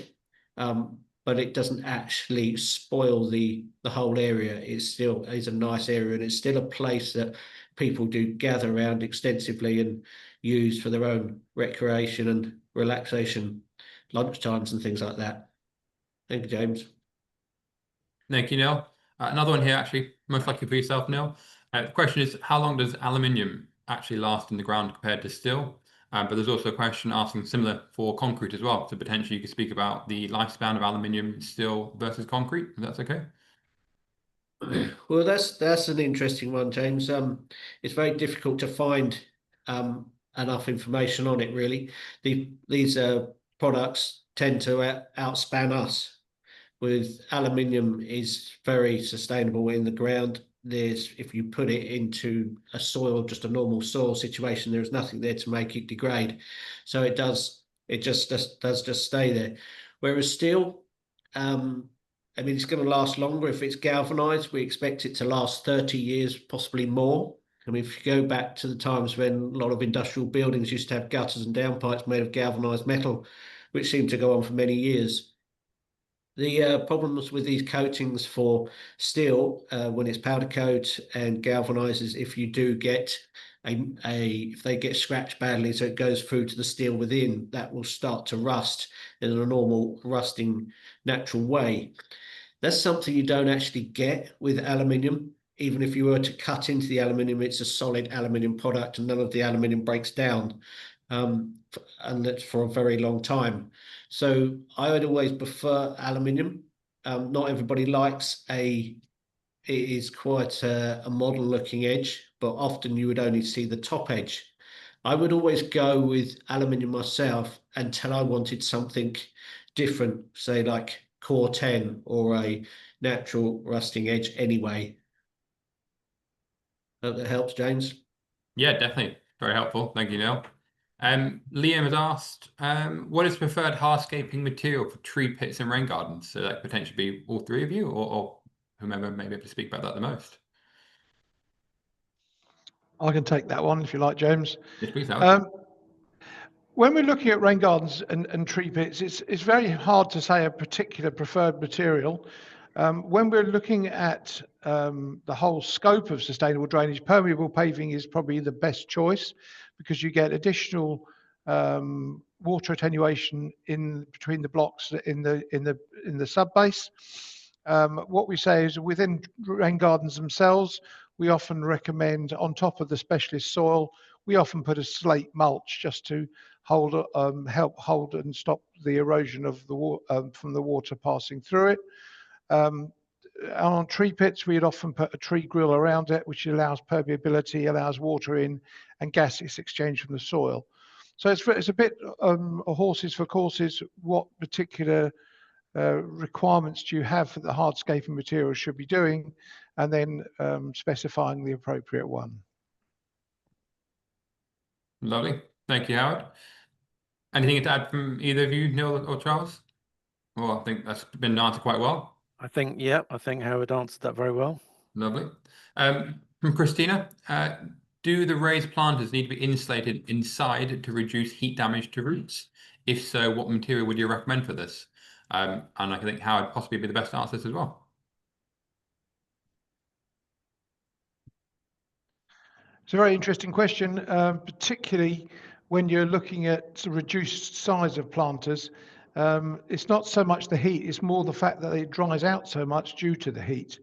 but it doesn't actually spoil the whole area. It still is a nice area, and it's still a place that people do gather around extensively and use for their own recreation and relaxation, lunchtimes and things like that. Thank you, James. Thank you, Neil. Another one here, actually, most likely for yourself, Neil. The question is, how long does aluminium actually last in the ground compared to steel? But there's also a question asking similar for concrete as well. So potentially you could speak about the lifespan of aluminium, steel versus concrete, if that's okay. Well, that's an interesting one, James. It's very difficult to find enough information on it, really. These products tend to outspan us. With aluminium is very sustainable in the ground. If you put it into a soil, just a normal soil situation, there's nothing there to make it degrade. So it does stay there. Whereas steel, I mean, it's going to last longer. If it's galvanized, we expect it to last 30 years, possibly more. I mean, if you go back to the times when a lot of industrial buildings used to have gutters and downpipes made of galvanized metal, which seemed to go on for many years. The problems with these coatings for steel, when it's powder coat and galvanizes, if you do get if they get scratched badly, so it goes through to the steel within, that will start to rust in a normal rusting natural way. That's something you don't actually get with aluminium. Even if you were to cut into the aluminium, it's a solid aluminium product, and none of the aluminium breaks down, and that's for a very long time. So I would always prefer aluminium. Not everybody likes it is quite a model looking edge, but often you would only see the top edge. I would always go with aluminium myself until I wanted something different, say like Core 10 or a natural rusting edge anyway. Hope that helps, James. Yeah, definitely. Very helpful. Thank you, Neil. Liam has asked, what is preferred hardscaping material for tree pits and rain gardens? So that could potentially be all three of you or whomever may be able to speak about that the most. I can take that one if you like, James. Yes, please, Howard. When we're looking at rain gardens and tree pits, it's very hard to say a particular preferred material. When we're looking at the whole scope of sustainable drainage, permeable paving is probably the best choice because you get additional water attenuation in between the blocks in the sub base. What we say is within rain gardens themselves, we often recommend on top of the specialist soil, we often put a slate mulch just to help hold and stop the erosion of the from the water passing through it. On tree pits, we'd often put a tree grill around it, which allows permeability, allows water in, and gases exchange from the soil. So it's a bit horses for courses. What particular requirements do you have for the hardscaping material should be doing, and then specifying the appropriate one. Lovely. Thank you, Howard. Anything to add from either of you, Neil or Charles? Well, I think that's been answered quite well. I think Howard answered that very well. Lovely. From Christina, do the raised planters need to be insulated inside to reduce heat damage to roots? If so, what material would you recommend for this? And I think Howard possibly be the best to answer this as well. It's a very interesting question, particularly when you're looking at reduced size of planters. It's not so much the heat, it's more the fact that it dries out so much due to the heat.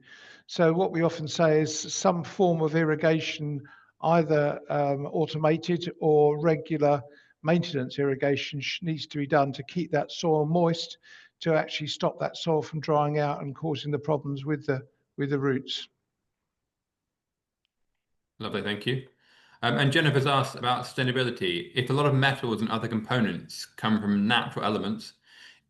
So what we often say is some form of irrigation, either automated or regular maintenance irrigation needs to be done to keep that soil moist, to actually stop that soil from drying out and causing the problems with the roots. Lovely, thank you. And Jennifer's asked about sustainability. If a lot of metals and other components come from natural elements,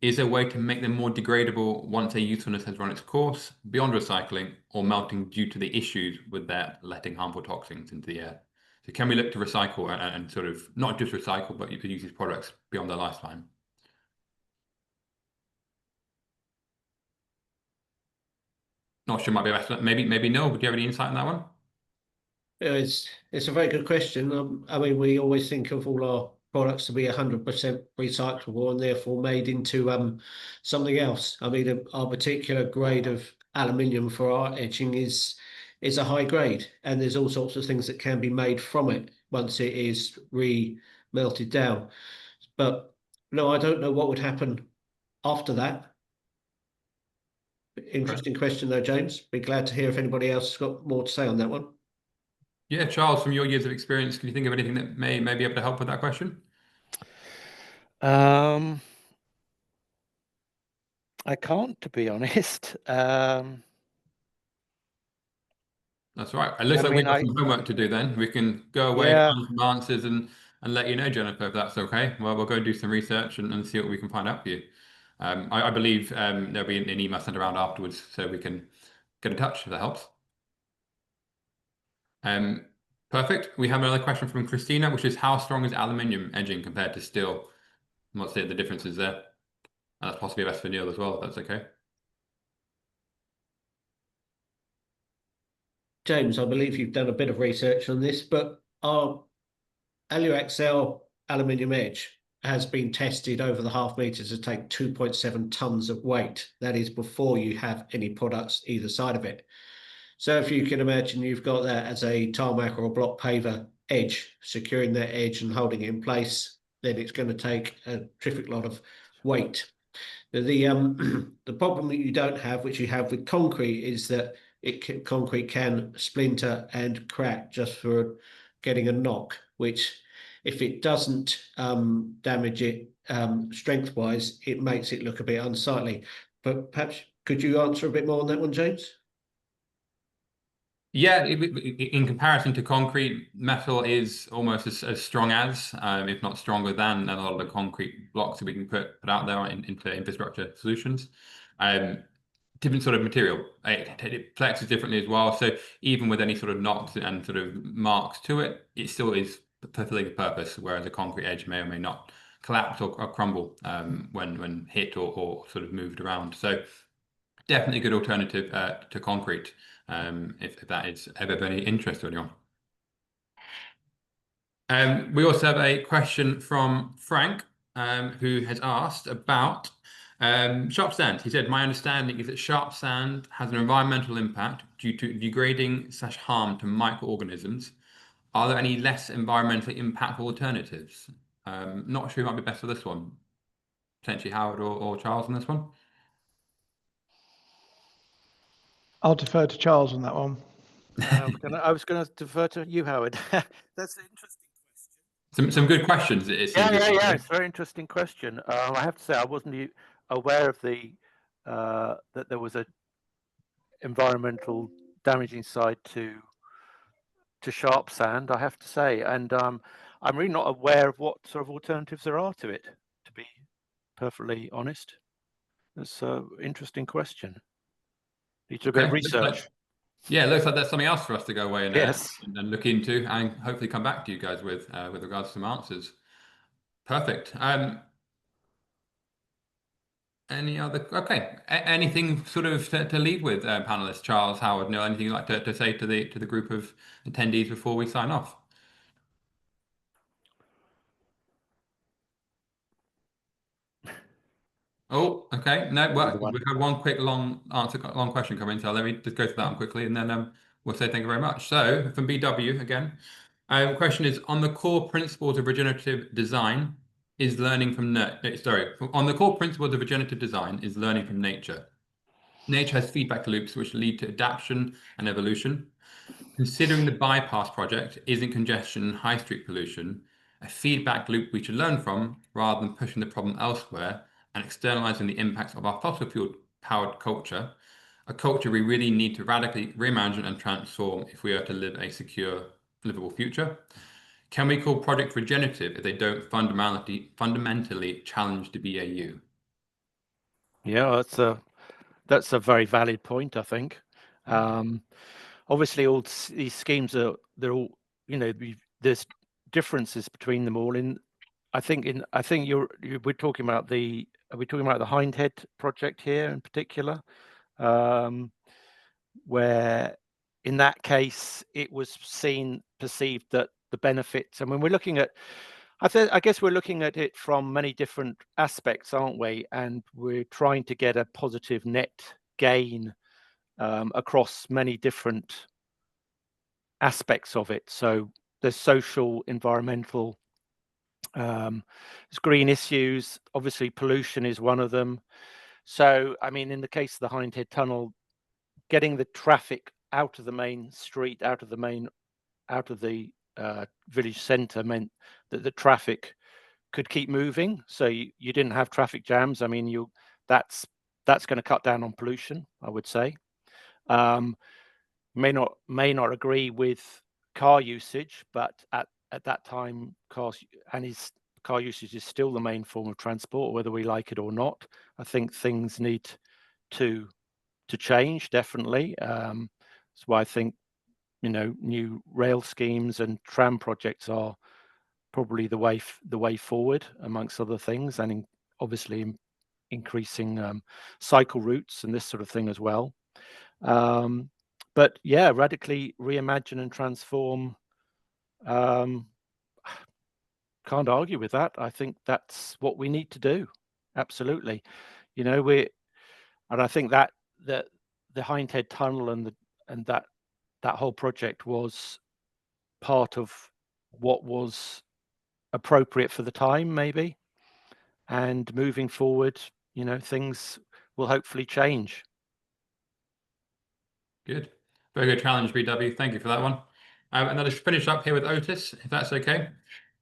is there a way to make them more degradable once their usefulness has run its course, beyond recycling or melting due to the issues with their letting harmful toxins into the air? So can we look to recycle and sort of not just recycle, but you could use these products beyond their lifetime? Not sure, might be better. Maybe no. Would you have any insight on that one? It's a very good question. I mean, we always think of all our products to be 100% recyclable and therefore made into something else. I mean, our particular grade of aluminium for our edging is a high grade, and there's all sorts of things that can be made from it once it is melted down. But no, I don't know what would happen after that. Interesting question though, James. Be glad to hear if anybody else has got more to say on that one. Yeah, Charles, from your years of experience, can you think of anything that may be able to help with that question? I can't, to be honest. That's right. It looks like we've got some homework to do then. We can go away, find some answers and let you know, Jennifer, if that's okay. Well, we'll go and do some research and see what we can find out for you. I believe there'll be an email sent around afterwards so we can get in touch if that helps. Perfect. We have another question from Christina, which is how strong is aluminium edging compared to steel? What's the differences there? And that's possibly best for Neil as well, if that's okay. James, I believe you've done a bit of research on this, but our AluAxcel aluminium edge has been tested over the half metre to take 2.7 tonnes of weight. That is before you have any products either side of it. So if you can imagine you've got that as a tarmac or a block paver edge, securing that edge and holding it in place, then it's going to take a terrific lot of weight. The problem that you don't have, which you have with concrete, is that concrete can splinter and crack just for getting a knock, which if it doesn't damage it strength-wise, it makes it look a bit unsightly. But perhaps could you answer a bit more on that one, James? Yeah, in comparison to concrete, metal is almost as strong as, if not stronger than, a lot of the concrete blocks that we can put out there into infrastructure solutions. Different sort of material. It flexes differently as well. So even with any sort of knocks and sort of marks to it, it still is fulfilling a purpose, whereas a concrete edge may or may not collapse or crumble when hit or sort of moved around. So definitely a good alternative to concrete. If that is ever of any interest to anyone. We also have a question from Frank, who has asked about sharp sand. He said, my understanding is that sharp sand has an environmental impact due to degrading/harm to microorganisms. Are there any less environmentally impactful alternatives? Not sure who might be best for this one. Potentially Howard or Charles on this one. I'll defer to Charles on that one. I was going to defer to you, Howard. That's an interesting question. Some good questions. It seems yeah. It's a very interesting question. I have to say I wasn't aware of that there was a environmental damaging side to sharp sand. I have to say, and I'm really not aware of what sort of alternatives there are to it. To be perfectly honest, that's an interesting question. Need to do a bit of research. Yeah, it looks like there's something else for us to go away and, and look into and hopefully come back to you guys with regards to some answers. Perfect. Anything sort of to lead with, panelists, Charles, Howard, Neil, anything you'd like to say to the group of attendees before we sign off? Oh, okay. No, well, we've had one quick long question come in, so let me just go through that one quickly, and then we'll say thank you very much. So, from BW again, the question is, on the core principles of regenerative design, is learning from on the core principles of regenerative design is learning from nature. Nature has feedback loops which lead to adaptation and evolution. Considering the bypass project isn't congestion and high street pollution, a feedback loop we should learn from rather than pushing the problem elsewhere and externalizing the impacts of our fossil fuel powered culture, a culture we really need to radically reimagine and transform if we are to live a secure, livable future. Can we call projects regenerative if they don't fundamentally challenge the BAU? Yeah, that's a very valid point, I think. Obviously, all these schemes they're all, there's differences between them all. I think we're talking about the Hindhead project here in particular, where in that case it was perceived that the benefits. I mean, we're looking at I guess we're looking at it from many different aspects, aren't we? And we're trying to get a positive net gain across many different aspects of it. So there's social, environmental, there's green issues. Obviously, pollution is one of them. So, I mean, in the case of the Hindhead Tunnel, getting the traffic out of the main street, out of the village centre meant that the traffic could keep moving. So you didn't have traffic jams. I mean, that's going to cut down on pollution, I would say. May not agree with car usage, but at that time, car usage is still the main form of transport, whether we like it or not. I think things need to change, definitely. That's why I think, new rail schemes and tram projects are probably the way forward, amongst other things, and obviously increasing cycle routes and this sort of thing as well. But yeah, radically reimagine and transform. Can't argue with that. I think that's what we need to do. Absolutely. And I think that the Hindhead Tunnel and that whole project was part of what was appropriate for the time, maybe. And moving forward, things will hopefully change. Good. Very good challenge, BW. Thank you for that one. And I'll just finish up here with Otis, if that's okay.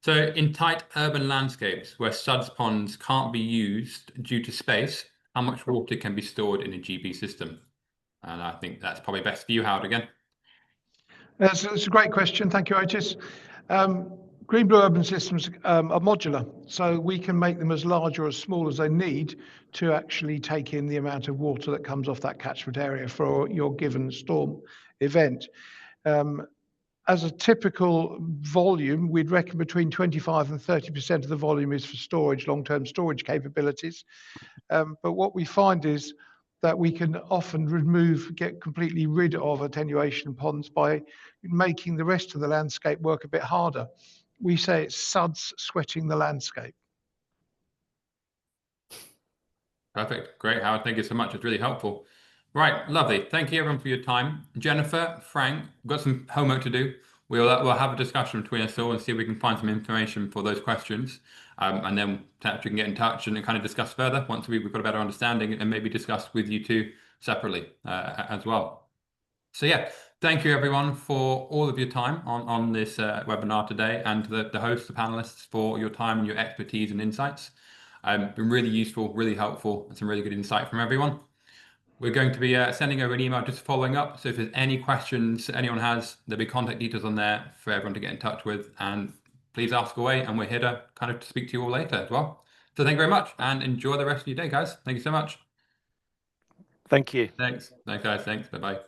So in tight urban landscapes where suds ponds can't be used due to space, how much water can be stored in a GB system? And I think that's probably best for you, Howard, again. That's a great question. Thank you, Otis. Green blue urban systems are modular, so we can make them as large or as small as they need to actually take in the amount of water that comes off that catchment area for your given storm event. As a typical volume, we'd reckon between 25 and 30% of the volume is for storage, long-term storage capabilities. But what we find is that we can often get completely rid of attenuation ponds by making the rest of the landscape work a bit harder. We say it's suds sweating the landscape. Perfect. Great, Howard. Thank you so much. It's really helpful. Right, lovely. Thank you, everyone, for your time. Jennifer, Frank, we've got some homework to do. We'll have a discussion between us all and see if we can find some information for those questions. And then perhaps we can get in touch and kind of discuss further once we've got a better understanding, and maybe discuss with you two separately as well. So yeah, thank you everyone for all of your time on this webinar today, and the hosts, the panelists, for your time and your expertise and insights. Been really useful, really helpful, and some really good insight from everyone. We're going to be sending over an email just following up. So if there's any questions anyone has, there'll be contact details on there for everyone to get in touch with. And please ask away, and we're here to kind of speak to you all later as well. So thank you very much, and enjoy the rest of your day, guys. Thank you so much. Thank you. Thanks. Thanks, guys. Thanks. Bye-bye.